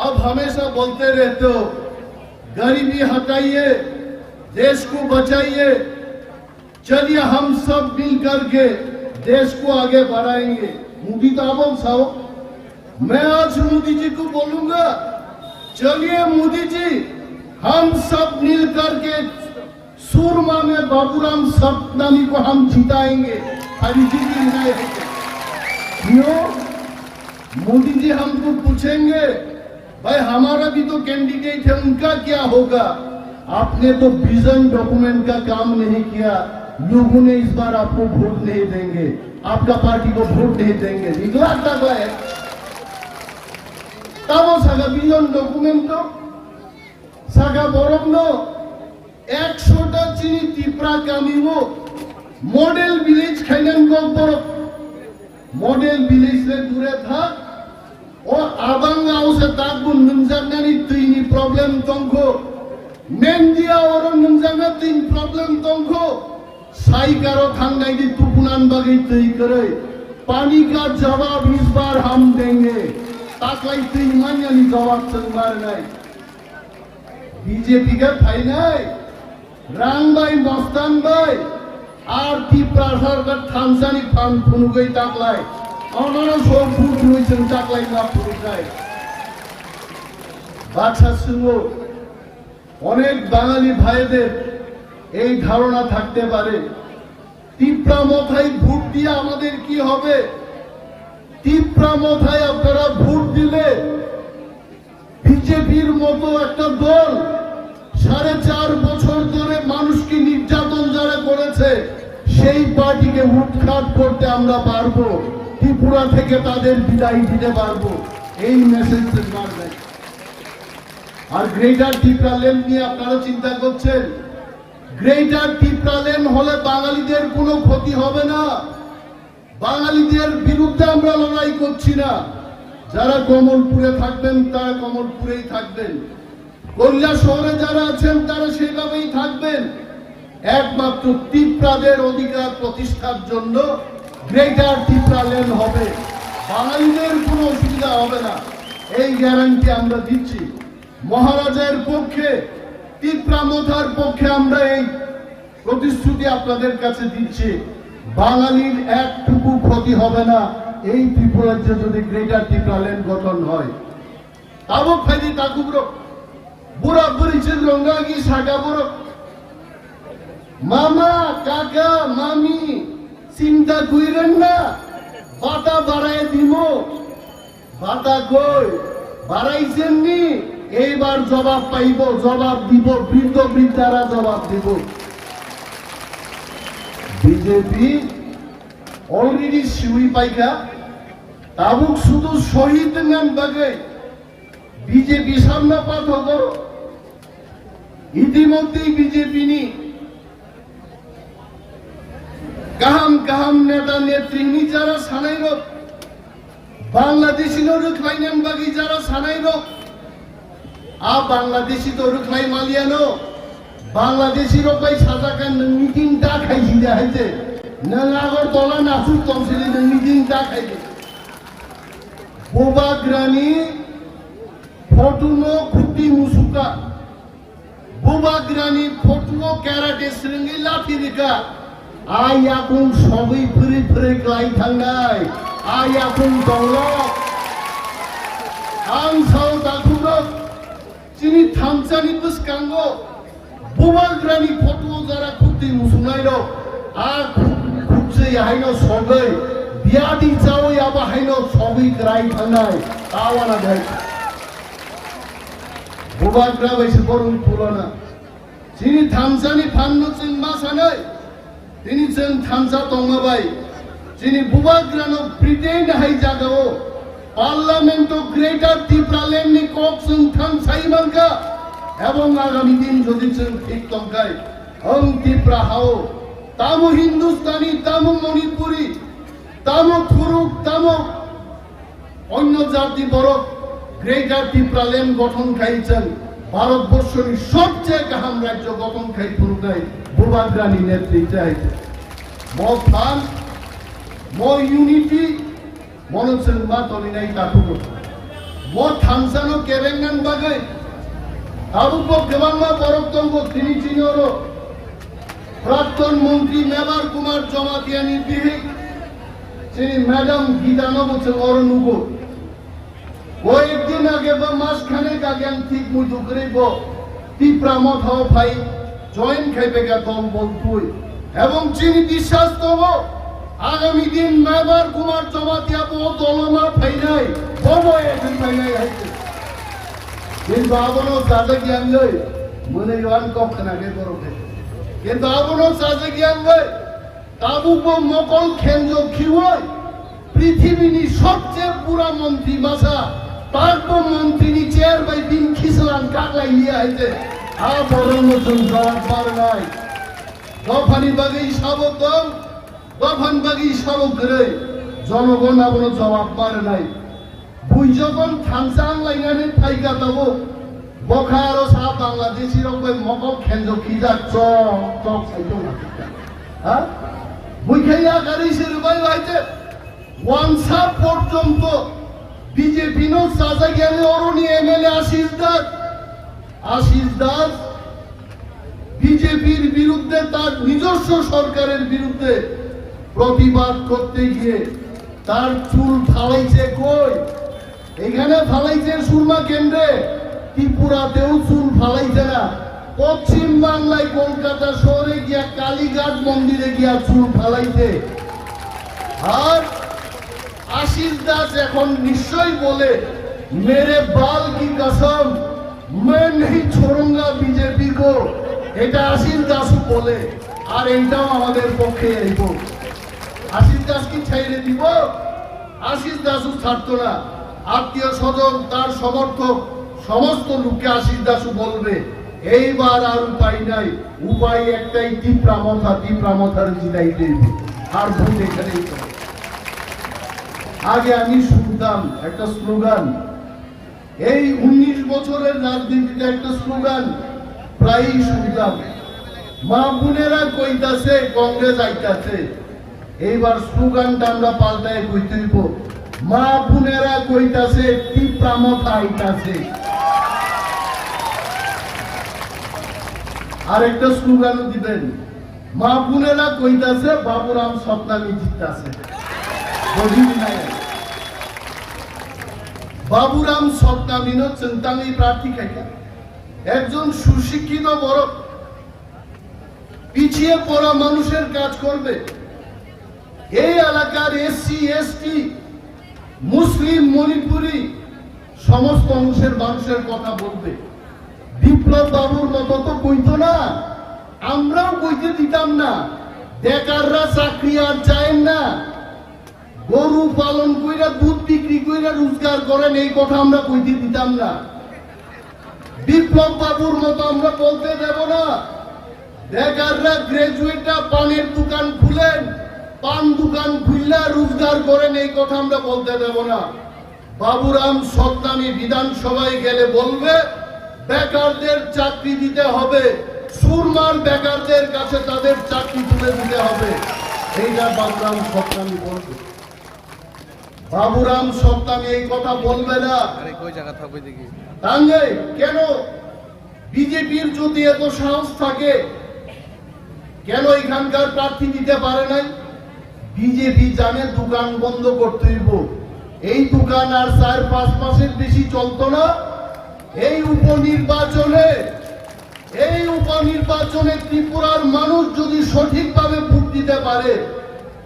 आप हमेशा बोलते रहते हो गरीबी हटाइए देश को बचाइए चलिए हम सब मिल करके देश को आगे बढ़ाएंगे मोदी तो आप साहब मैं आज मोदी जी को बोलूंगा चलिए मोदी जी हम सब मिल करके सूरमा में बाबूराम सपनानी को हम जिताएंगे क्यों मोदी जी हमको पूछेंगे भाई हमारा भी तो कैंडिडेट है उनका क्या होगा आपने तो विजन डॉक्यूमेंट का काम नहीं किया लोगों ने इस बार आपको वोट नहीं देंगे आपका पार्टी को वोट नहीं देंगे निकला तक है तब सागा विजन डॉक्यूमेंट तो सागा बरम 100টা চিনি তীব্রা কামিমো মডেল ভিলেজ খাইনান গপর মডেল ভিলেজ রে দূরে থাক ও আবাঙ্গা ওসে তাকবুন নমজানানি তিনি প্রবলেম তংখো মেনজিয়া ওর নমজানা তিন প্রবলেম তংখো साई करो थांगनाय दी तुपुनान बागै तै करे पानी का जवाब इस बार हम देंगे ताकलाई तै मान्यानि जवाब संबार नाय बीजेपी का फाइनाय रांग बाय मस्तान बाय आरती प्रासार का थामसानी फान फुनुगै ताकलाई अननो सब फुट नुइसन ताकलाई ना फुनुगै बादशाह सिंह অনেক বাঙালি ভাইদের এই ধারণা থাকতে পারে তীব্রা মাথায় ভোট দিয়ে আমাদের কি হবে তীব্রা মাথায় আপনারা ভোট দিলে বিজেপির মতো একটা দল 4.5 বছর ধরে মানুষকে নির্যাতন যারা করেছে সেই পার্টিকে উৎখাত করতে আমরা পারবো ত্রিপুরা থেকে তাদের বিদায় দিতে পারবো এই মেসেজ মারবে আর গ্রেটার ত্রিপুরা লেন নিয়ে আপনারা চিন্তা করছেন গ্রেটার ত্রিপুরা লেন হলে বাঙালিদের কোনো ক্ষতি হবে না বাঙালিদের বিরুদ্ধে আমরা লড়াই করছি না যারা কমলপুরে থাকবেন তারা কমলপুরেই থাকবেন কৈলা শহরে যারা আছেন তারা সেভাবেই থাকবেন একমাত্র ত্রিপুরাদের অধিকার প্রতিষ্ঠার জন্য গ্রেটার ত্রিপুরা লেন হবে বাঙালিদের কোনো অসুবিধা হবে না এই গ্যারান্টি আমরা দিচ্ছি মহারাজের পক্ষে ত্রিপুরা মথার পক্ষে আমরা এই প্রতিশ্রুতি আপনাদের কাছে দিচ্ছি বাঙালির একটুকু ক্ষতি হবে না এই ত্রিপুরাজ্যে যদি গ্রেটার ত্রিপুরা লেন গঠন হয় তাবক ফাইদি তাকুব্র বুড়া বুড়িছেন রঙ্গাগি সাগাবর মামা কাকা মামি চিন্তা কইরেন না বাতা বাড়ায় দিব বাতা কই বাড়াইছেন নি এইবার জবাব পাইব জবাব দিব বৃদ্ধ বৃদ্ধারা জবাব দিব বিজেপি অলরেডি শিউই পাইকা তাবুক শুধু শহীদ নাম বাগে বিজেপি সামনে পাঠ করো ইতিমধ্যেই বিজেপি নি কাহাম কাহাম নেতা নেত্রী যারা সানাইর বাংলাদেশি রুখলাইনান বাগি যারা সানাইর आ बांग्लादेशी तो रुखलाई मालियानो बांग्लादेशी रोकाई साजा का मीटिंग दा खाई जा है नलागर तोला नासु तमसिली मीटिंग दा खाई बोबाग्रानी फोटुनो खुट्टी मुसुका बोबाग्रानी फोटुनो कैराटे श्रृंगी लाफिरिका आयाकुन सबै फुरि फुरि क्लाई थांनाय आयाकुन दंलो आं साउ दाखुरो चिनी थामसानी बसकांगो बुबाग्रानी फोटो जरा खुट्टी मुसुनाइरो आ खुट्से याहाइनो सबै बियादी जाओ याबा हाइनो सबै क्राइ थांनाय आवाना गाय बुबाग्रा बैसे बरुन तुलना चिनी थामसानी फान्नु जों मा सानै दिनै जों थामसा दंमाबाय चिनी बुबाग्रानो प्रिटेन्ड हाइ जागाओ पार्लामेंटो ग्रेटर ত্রিপুরা লেন নি কক जों थामसाइमानका এবং আগামী দিন যদি जों ঠিক তংকাই হং ত্রিপুরা হাও তামো হিন্দুস্তানি তামো মণিপুরি তামো ফুরুক তামো অন্য জাতি বড় গ্রেটার ত্রিপুরা লেন গঠন খাইছেন ভারতবর্ষের সবচেয়ে কাহাম রাজ্য গঠন খাই ফুরুকাই বুবাগ্রানি নেতৃত্বে আইছে মো ফান মো ইউনিটি মনোসেন মা তলিনাই তাকুকো মো থামসানো কেরেঙ্গান বাগাই আবুকো কেবাংমা পরক্তঙ্গ তিনি চিনোরো প্রাক্তন মন্ত্রী মেবার কুমার জমাতিয়ানি বিহি তিনি ম্যাডাম গীতানো বলছেন অরনুগো ও একদিন আগে বা মাসখানেক আগে আমি ঠিক মুই করিব ত্রিপুরা মথাও ভাই জয়েন খাইবেগা দল বলতুই এবং চিনি বিশ্বাস তব আগামী দিন মেবার কুমার জমাতিয়া বো দলমা ফাইনাই ববো এখন ফাইনাই হাইতে কিন্তু আবনো সাজে জ্ঞান লই মনে ইয়ান কখনাকে করবে কিন্তু আবনো সাজে জ্ঞান লই তাবুকো মকল খেঞ্জো খিওই পৃথিবীনি সবচেয়ে পুরা মন্ত্রী মাসা পার্বো মন্ত্রী চেয়ার বাই দিন খিসলান কাকলাই ইয়া হাইতে আ বড় মতন জবাব পার নাই দফানি বাগি সাবতম দফান বাগি সাবক করে জনগণ আবনো জবাব পার নাই বুই যখন থামসাং লাইনানে ফাইকা তাবো বখা আরো সা বাংলাদেশি রকম মকল খেঞ্জো খিজা চক চক সাইতো না হ্যাঁ বইখাইয়া গাড়ি সেরবাই হইতে ওয়ানসা পর্যন্ত বিজেপি নো সাজা গেলে অরণি এমএলএ আশিস দাস বিজেপির বিরুদ্ধে তার নিজস্ব সরকারের বিরুদ্ধে প্রতিবাদ করতে গিয়ে তার চুল ফালাইছে কই এখানে ফালাইছে সুরমা কেন্দ্রে ত্রিপুরাতেও চুল ফালাইছে না পশ্চিম বাংলায় কলকাতা শহরে গিয়া কালীঘাট মন্দিরে গিয়া চুল ফালাইছে আর আশিস দাস এখন নিশ্চয়ই বলে মেরে বাল কি কসম मैं नहीं छोड़ूंगा बीजेपी को এটা আশিস দাসও বলে আর এইটাও আমাদের পক্ষে আইব আশিস দাস কি ছেড়ে দিব আশিস দাসও ছাড়তো না আত্মীয় স্বজন তার সমর্থক সমস্ত লোককে আশিস দাসও বলবে এইবার আর উপায় নাই উপায় একটাই তীব্রামথার জিতাইতে আর ভোট এখানেই করে আগে আমি শুনতাম একটা স্লোগান এই 19 বছরের রাজনীতিতে একটা স্লোগান প্রায়ই শুনতাম মা বোনেরা কইতাছে কংগ্রেস আইতাছে এইবার স্লোগানটা আমরা পাল্টায় কইতে হইব মা বোনেরা কইতাছে তীব্রামথা আইতাছে আর একটা স্লোগানও দিবেন মা বোনেরা কইতাছে বাবুরাম সপ্তামী জিততাছে বুঝিনি নাই বাবুরাম সপ্তামিনো চিন্তামি প্রার্থী খাইতা একজন সুশিক্ষিত বড় পিছিয়ে পড়া মানুষের কাজ করবে এই এলাকার এসসি এসটি মুসলিম মণিপুরি সমস্ত মানুষের কথা বলবে বিপ্লব বাবুর মতো তো কইতো না আমরাও কইতে দিতাম না বেকাররা চাকরি আর চায় না গরু পালন কইরা দুধ বিক্রি কইরা রোজগার করেন এই কথা আমরা কইতে দিতাম না বিপ্লব বাবুর মতো আমরা বলতে দেব না বেকাররা গ্রাজুয়েটরা পানের দোকান খুলেন পান দোকান খুললা রোজগার করেন এই কথা আমরা বলতে দেব না বাবুরাম সত্তানি বিধানসভায় গেলে বলবে বেকারদের চাকরি দিতে হবে সুরমার বেকারদের কাছে তাদের চাকরি তুলে দিতে হবে এইটা বাবুরাম সত্তানি বলবে বাবুরাম সত্তানি এই কথা বলবে না তাঙ্গে কেন বিজেপির যদি এত সাহস থাকে কেন এখানকার প্রার্থী দিতে পারে নাই বিজেপি জানে দোকান বন্ধ করতে হইব এই দোকান আর 4-5 মাসের বেশি চলতো না এই উপনির্বাচনে ত্রিপুরার মানুষ যদি সঠিকভাবে ভোট দিতে পারে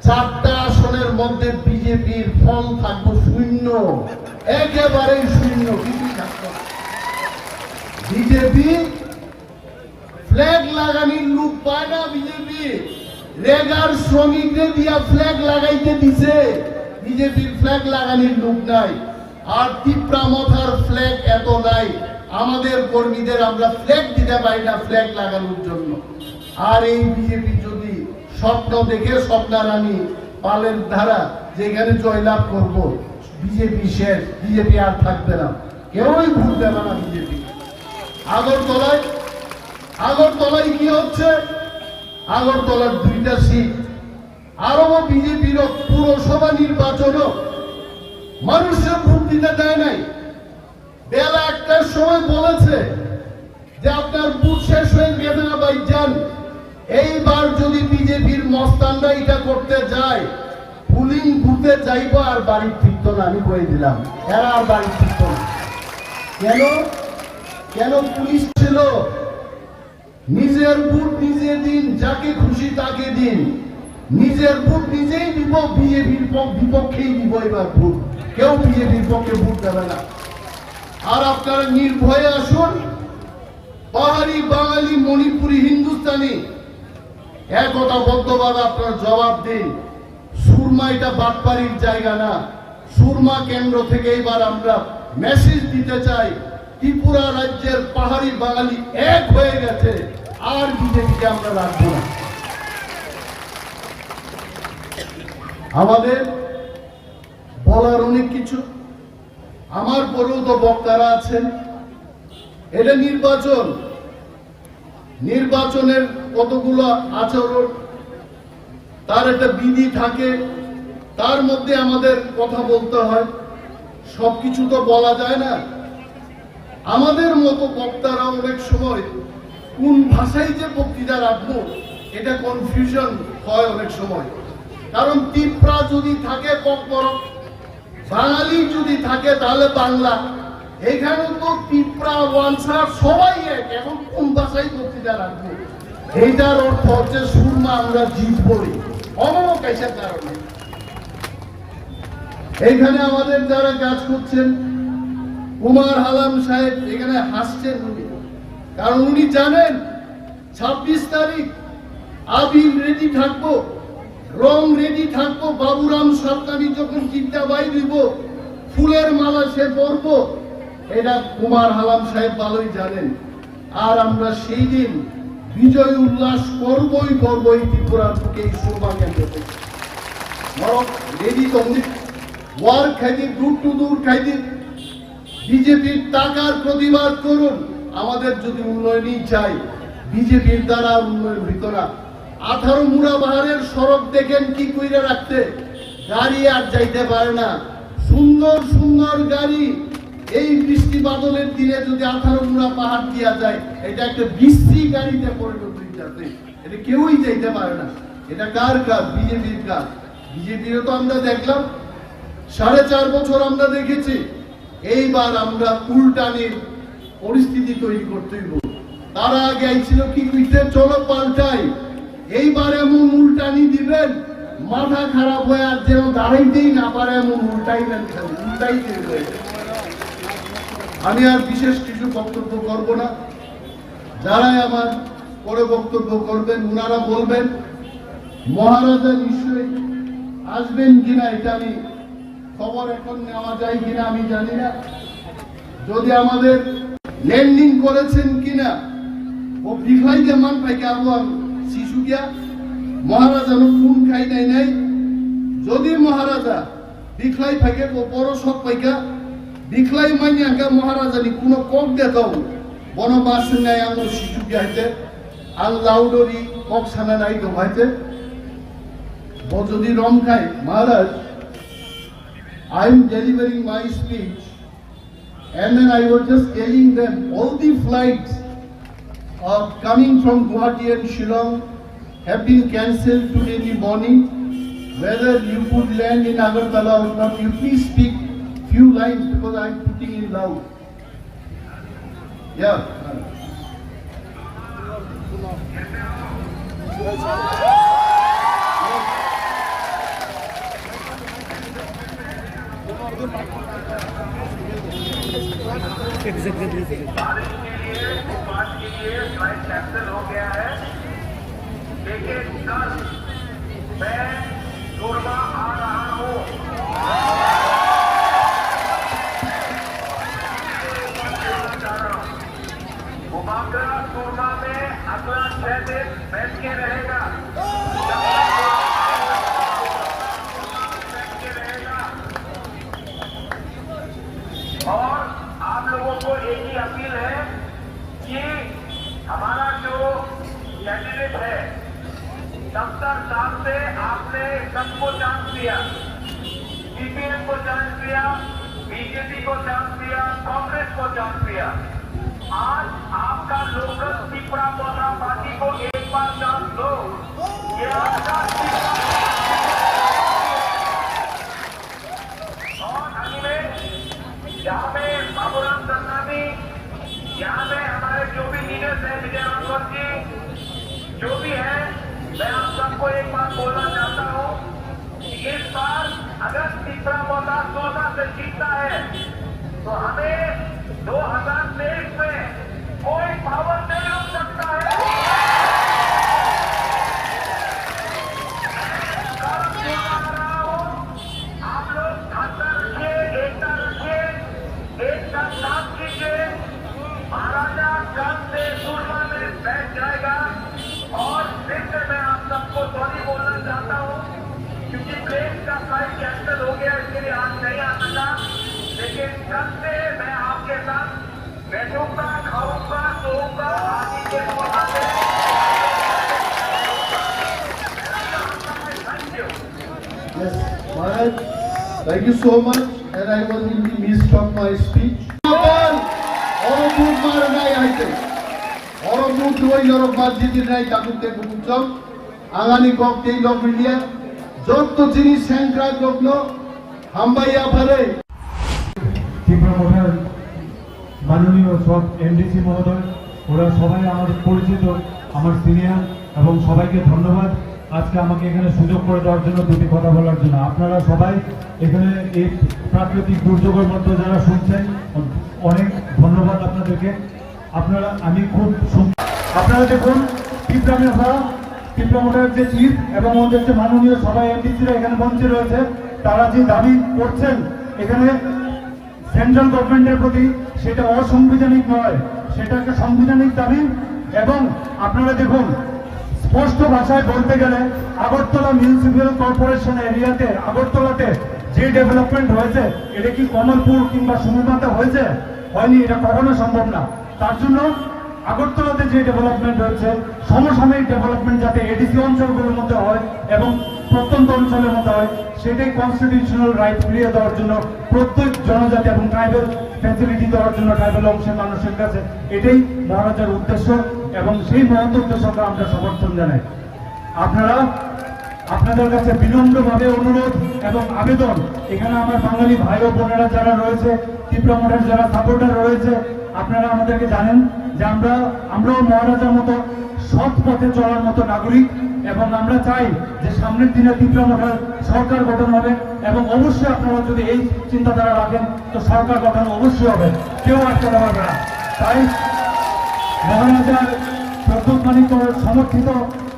4টা আসনের মধ্যে বিজেপির ফল থাকবে শূন্য একেবারেই শূন্য কিছুই থাকবে বিজেপি ফ্ল্যাগ লাগানির লোক পায় না বিজেপি রেগার শ্রমিকদের দিয়া ফ্ল্যাগ লাগাইতে দিছে বিজেপির ফ্ল্যাগ লাগানির লোক নাই আর তীব্রামথার ফ্ল্যাগ এত নাই আমাদের কর্মীদের আমরা ফ্ল্যাগ দিতে পারি না ফ্ল্যাগ লাগানোর জন্য আর এই বিজেপি যদি স্বপ্ন দেখে স্বপ্নারানী পালের ধারা যেখানে জয়লাভ করব বিজেপি শেষ বিজেপি আর থাকবে না কেউই ভোট দেবে না বিজেপি আগরতলায় কি হচ্ছে আগরতলার 2টা সিট আরো বিজেপির পুরসভা নির্বাচনও মানুষের ভোট দিতে দেয় নাই বেলা 1টার সময় বলেছে যে আপনার ভোট শেষ হয়ে গেছে না ভাই যান এইবার যদি বিজেপির মস্তানরা এটা করতে যায় পুলিং বুথে যাইব আর বাড়ি ফিরত না আমি কয়ে দিলাম এরা আর বাড়ি ফিরত না কেন পুলিশ ছিল নিজের ভোট নিজে দিন যাকে খুশি তাকে দিন নিজের ভোট নিজেই দিব বিজেপির বিপক্ষেই দিব এবার ভোট কেউ বিজেপির পক্ষে ভোট দেবে না আর আপনারা নির্ভয়ে আসুন পাহাড়ি বাঙালি মণিপুরি হিন্দুস্তানি একতাবদ্ধভাবে আপনার জবাব দিন সুরমা এটা বাটপাড়ির জায়গা না সুরমা কেন্দ্র থেকে এবার আমরা মেসেজ দিতে চাই ত্রিপুরা রাজ্যের পাহাড়ি বাঙালি এক হয়ে গেছে আর বিজেপিকে আমরা রাখবো না আমাদের বলার অনেক কিছু আমার পরেও তো বক্তারা আছেন এটা নির্বাচনের কতগুলো আচরণ তার একটা বিধি থাকে, তার মধ্যে আমাদের কথা বলতে হয়। সবকিছু তো বলা যায় না। আমাদের মতো বক্তারা অনেক সময় কোন ভাষায় যে বক্তৃতা রাখবো এটা কনফিউশন হয় অনেক সময়। কারণ তিপ্রা যদি থাকে ককবরক, বাঙালি যদি থাকে তাহলে বাংলা। এখানে তো তিপ্রা ওয়ানসা সবাই এক, এখন কোন ভাষায় বক্তৃতা রাখবো? এইটার অর্থ হচ্ছে সুরমা আমরা জিতবই অমকাইসার কারণে। এইখানে আমাদের যারা কাজ করছেন, কুমার হালাম সাহেব এখানে হাসছেন উনি, কারণ উনি জানেন 26 তারিখ আবির রেডি থাকবো, রং রেডি থাকবো। বাবুরাম সরকারি যখন চিন্তা বাই দিব, ফুলের মালা সে পরবো, এটা কুমার হালাম সাহেব ভালোই জানেন। আর আমরা সেই দিন বিজয় উল্লাস করবই ত্রিপুরার বুকে এই সুরমা কেন্দ্রে। রেডি তো ওয়ার খাইদি দূর টু দূর খাইদি বিজেপির টাকার প্রতিবাদ করুন। আমাদের যদি উন্নয়নই চাই, বিজেপির দ্বারা উন্নয়ন হইত না। 18 মুড়া পাহাড়ের সড়ক দেখেন কি কইরা রাখতে, গাড়ি আর যাইতে পারে না। সুন্দর সুন্দর গাড়ি এই বৃষ্টি বাদলের দিনে যদি 18 মুড়া পাহাড় দিয়া যায়, এটা একটা বৃষ্টি গাড়িতে পরিণত হইতেছে, এটা কেউই যাইতে পারে না। এটা কার কাজ? বিজেপির কাজ। বিজেপিরও তো আমরা দেখলাম 4.5 বছর আমরা দেখেছি। এইবার আমরা উল্টানির পরিস্থিতি তৈরি করতে হইব। তারা আগে আইছিল কি কইতে, চলো পাল্টাই। এইবার এমন উল্টানি দিবেন মাথা খারাপ হয়ে আর যেন দাঁড়াইতেই না পারে এমন উল্টাইবেন, উল্টাইতে হবে। আমি আর বিশেষ কিছু বক্তব্য করব না। যারাই আমার পরে বক্তব্য করবেন ওনারা বলবেন। মহারাজা নিশ্চয়ই আসবেন কিনা এটা আমি খবর এখন নেওয়া যায় কিনা আমি জানি না। যদি আমাদের ল্যান্ডিং করেছেন কিনা ও বিখাই যেমন পাইকা আবহাওয়া শিশু গিয়া মহারাজা কোন খাই নাই। যদি মহারাজা বিখলাই থাকে ও বড় সব পাইকা বিখলাই মাইয়া মহারাজানি কোনো কক দেখাও বনবাস নাই আমার শিশু গিয়াইতে আল্লাউডরি কক সানা নাই দোভাইতে ও যদি রম খায়। মহারাজ, I am delivering my speech and then I was just telling them all the flights coming from Guwahati and Shillong have been cancelled today in the morning. Whether you could land in Agartala or not, you please speak few lines because I am putting in loud. Yeah. बारिश के लिए पास के लिए flight cancel हो गया है, लेकिन कल मैं सुरमा आ रहा हूँ। मुबाकरा सुरमा में अगला 6 दिन बैठ के रहेगा, और आप लोगों को एक ही अपील है कि हमारा जो कैंडिडेट है 70 साल से आपने सबको चांस दिया, सीपीएम को चांस दिया, बीजेपी को चांस दिया, कांग्रेस को चांस दिया। आज आपका लोकल त्रिपुरा पौधा पार्टी को एक बार चांस दो। ये आपका और अगले यहाँ पे बाबूराम सरनामी, यहाँ पे हमारे जो भी लीडर्स हैं, विजय राघव जी, जो भी है, मैं आप सबको एक बात बोलना चाहता हूँ कि इस बार अगर तीसरा पौधा 14 से जीतता है तो हमें 2023 में कोई पावर नहीं रोक सकता है। आप लोग खासा रखिए, एकता रखिए, एक साथ काम कीजिए। महाराजा कल से सुरमा में बैठ जाएगा। और फिर से मैं आप सबको सॉरी बोलना चाहता हूँ क्योंकि प्लेन का फ्लाइट कैंसिल हो गया, इसके लिए आज नहीं आ सका, लेकिन कल से मैं आपके साथ बैठूंगा, खाऊंगा, सोऊंगा, आदि के Thank you so much, and I was in the midst of my speech. Angani kok tei log India, jot to jinis sangkrat lokno, hambaya phare. তীব্র মোটর মাননীয় সব এমডিসি মহোদয়, ওরা সবাই আমার পরিচিত, আমার সিনিয়র, এবং সবাইকে ধন্যবাদ আজকে আমাকে এখানে সুযোগ করে দেওয়ার জন্য, দুটি কথা বলার জন্য। আপনারা সবাই এখানে এই প্রাকৃতিক দুর্যোগের মধ্যে যারা শুনছেন, অনেক ধন্যবাদ আপনাদেরকে। আমি খুব আপনারা দেখুন তীব্র মোটরের যে চিফ এবং ওদের যে মাননীয় সবাই এমডিসিরা এখানে মঞ্চে রয়েছে, তারা যে দাবি করছেন এখানে সেন্ট্রাল গভর্নমেন্টের প্রতি, সেটা অসাংবিধানিক নয়, সেটা একটা সাংবিধানিক দাবি। এবং আপনারা দেখুন, স্পষ্ট ভাষায় বলতে গেলে আগরতলা মিউনিসিপ্যাল কর্পোরেশন এরিয়াতে, আগরতলাতে যে ডেভেলপমেন্ট হয়েছে, এটা কি কমলপুর কিংবা সুমিমাতে হয়েছে? হয়নি, এটা কখনো সম্ভব না। তার জন্য আগরতলাতে যে ডেভেলপমেন্ট হয়েছে, সমসাময়িক ডেভেলপমেন্ট যাতে এডিসি অঞ্চলগুলোর মধ্যে হয় এবং প্রত্যন্ত অঞ্চলের মধ্যে হয়, সেটাই কনস্টিটিউশনাল রাইট ফিরিয়ে দেওয়ার জন্য, প্রত্যেক জনজাতি এবং ট্রাইবেল ফ্যাসিলিটি দেওয়ার জন্য ট্রাইবেল অংশের মানুষের কাছে, এটাই মহারাজার উদ্দেশ্য এবং সেই মহৎ উদ্দেশ্যকে আমরা সমর্থন জানাই। আপনাদের কাছে বিনম্রভাবে অনুরোধ এবং আবেদন, এখানে আমার বাঙালি ভাই ও বোনেরা যারা রয়েছে, তীব্র মোটর যারা সাপোর্টার রয়েছে, আপনারা আমাদেরকে জানেন যে আমরাও মহারাজার মতো সৎ পথে চলার মতো নাগরিক, এবং আমরা চাই যে সামনের দিনে তীব্র মোটর সরকার গঠন হবে, এবং অবশ্যই আপনারা যদি এই চিন্তাধারা রাখেন তো সরকার গঠন অবশ্যই হবে, কেউ আটকাতে পারবে না। তাই মহারাজার প্রদ্যোৎ মানিক সমর্থিত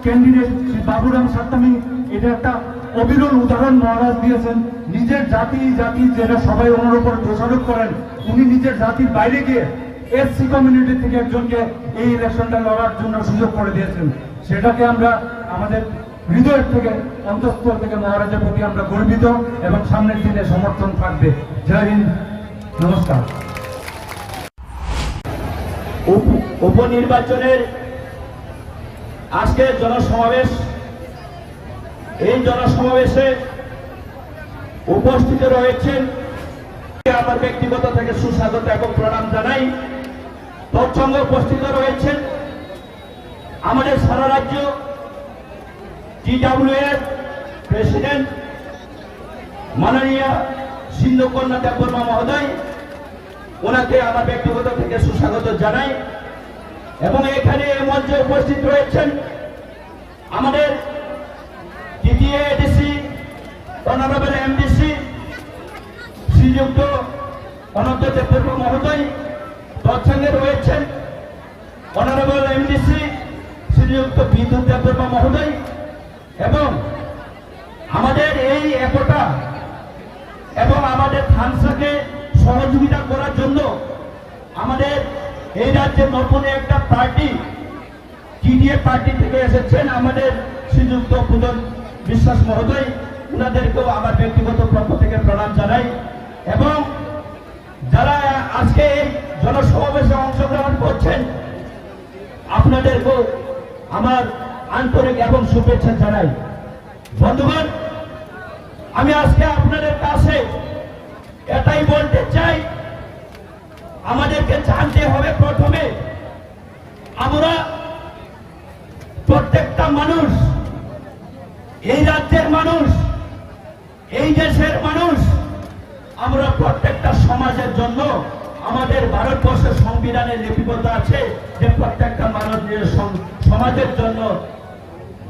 ক্যান্ডিডেট শ্রী বাবুরাম সাত্তামি, এটা একটা অবিরল উদাহরণ মহারাজ দিয়েছেন। নিজের জাতি যেটা সবাই ওনার উপর দোষারোপ করেন, উনি নিজের জাতির বাইরে গিয়ে এসসি কমিউনিটি থেকে একজনকে এই ইলেকশনটা লড়ার জন্য সুযোগ করে দিয়েছেন। সেটাকে আমরা আমাদের হৃদয়ের থেকে, অন্তঃস্থল থেকে মহারাজের প্রতি আমরা গর্বিত, এবং সামনের দিনে সমর্থন থাকবে। জয় হিন্দ, নমস্কার। উপনির্বাচনের আজকের জনসমাবেশ, এই জনসমাবেশে উপস্থিত রয়েছেন, আমার ব্যক্তিগত থেকে সুস্বাগত এবং প্রণাম জানাই। তৎসঙ্গে উপস্থিত রয়েছেন আমাদের সারা রাজ্য GWF প্রেসিডেন্ট মাননীয় সিন্ধুকন্যা দেববর্মা মহোদয়, ওনাকে আমার ব্যক্তিগত থেকে সুস্বাগত জানাই। এবং এখানে এই মঞ্চে উপস্থিত রয়েছেন আমাদের দ্বিতীয় এডিসি অনারেবল এমডিসি শ্রীযুক্ত অনন্ত দেববর্মা মহোদয়, তৎসঙ্গে রয়েছেন অনারেবল এমডিসি শ্রীযুক্ত বিদ্যুৎ দেববর্মা মহোদয়, এবং আমাদের এই একতা এবং আমাদের থানসাকে সহযোগিতা করার জন্য আমাদের এই রাজ্যের নতুন একটা পার্টি GDA পার্টি থেকে এসেছেন আমাদের শ্রীযুক্ত পুজন বিশ্বাস মহোদয়, ওনাদেরকেও আমার ব্যক্তিগত পক্ষ থেকে প্রণাম জানাই। এবং যারা আজকে এই জনসমাবেশে অংশগ্রহণ করছেন, আপনাদেরকেও আমার আন্তরিক এবং শুভেচ্ছা জানাই। বন্ধুগণ, আমি আজকে আপনাদের কাছে এটাই বলতে চাই, আমাদেরকে জানতে হবে প্রথমে আমরা প্রত্যেকটা মানুষ, এই রাজ্যের মানুষ, এই দেশের মানুষ, আমরা প্রত্যেকটা সমাজের জন্য, আমাদের ভারতবর্ষের সংবিধানে লিপিবদ্ধ আছে যে প্রত্যেকটা মানুষ সমাজের জন্য,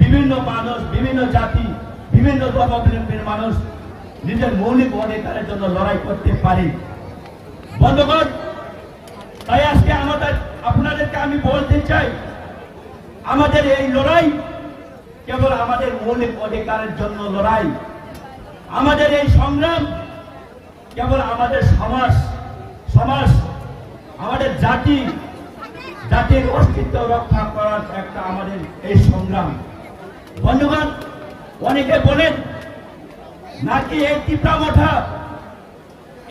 বিভিন্ন মানুষ, বিভিন্ন জাতি, বিভিন্ন ধর্মাবলম্বীর মানুষ নিজের মৌলিক অধিকারের জন্য লড়াই করতে পারে। বন্ধুগণ, তাই আজকে আপনাদেরকে আমি বলতে চাই, আমাদের এই লড়াই কেবল আমাদের মৌলিক অধিকারের জন্য লড়াই, আমাদের এই সংগ্রাম কেবল আমাদের সমাজ, আমাদের জাতির অস্তিত্ব রক্ষা করার একটা আমাদের এই সংগ্রাম। বন্ধুগণ, অনেকে বলেন নাকি এই তীব্রামঠা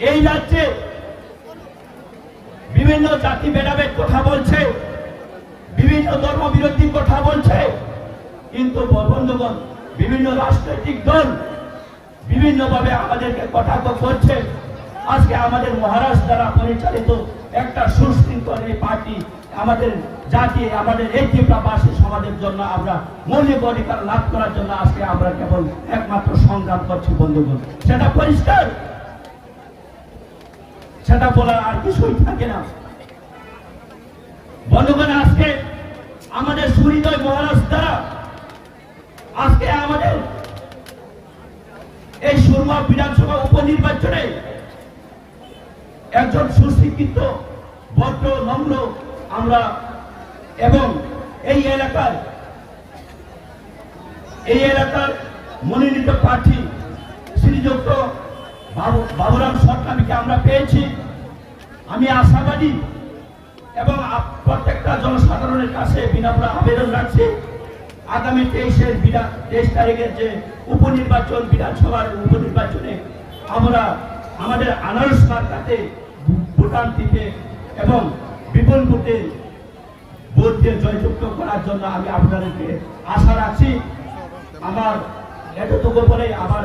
এই রাজ্যে বিভিন্ন জাতি ভেদাভেদ কথা বলছে, বিভিন্ন ধর্ম বিরোধী কথা বলছে, কিন্তু বন্ধুগণ, বিভিন্ন রাজনৈতিক দল বিভিন্নভাবে আমাদেরকে কটাক্ষ করছে। আজকে আমাদের মহারাষ্ট্র দ্বারা পরিচালিত একটা সুশৃঙ্খল এই পার্টি আমাদের জাতি, আমাদের এই ত্রিপুরাবাসী সমাজের জন্য আমরা মৌলিক অধিকার লাভ করার জন্য আজকে আমরা কেবল একমাত্র সংগ্রাম করছি বন্ধুগণ। সেটা পরিষ্কার, সেটা বলার আর কিছুই থাকে না বন্ধুগণ। আজকে আমাদের সুহৃদয় মহারাষ্ট্র দ্বারা আজকে আমাদের এই সুরমা বিধানসভা উপনির্বাচনে একজন সুশিক্ষিত ভদ্র নম্র আমরা এবং এই এলাকার মনোনীত প্রার্থী শ্রীযুক্ত বাবুরাম সরকারকে আমরা পেয়েছি। আমি আশাবাদী এবং প্রত্যেকটা জনসাধারণের কাছে বিনম্র আবেদন রাখছি, আগামী 23 তারিখের যে উপনির্বাচন, বিধানসভার উপনির্বাচনে আমরা আমাদের আনারস মার্কাতে ভোটার দিতে এবং বিপুল ভোটে ভোট দিয়ে জয়যুক্ত করার জন্য আমি আপনাদেরকে আশা রাখছি। আমার এতটুকু বলে আমার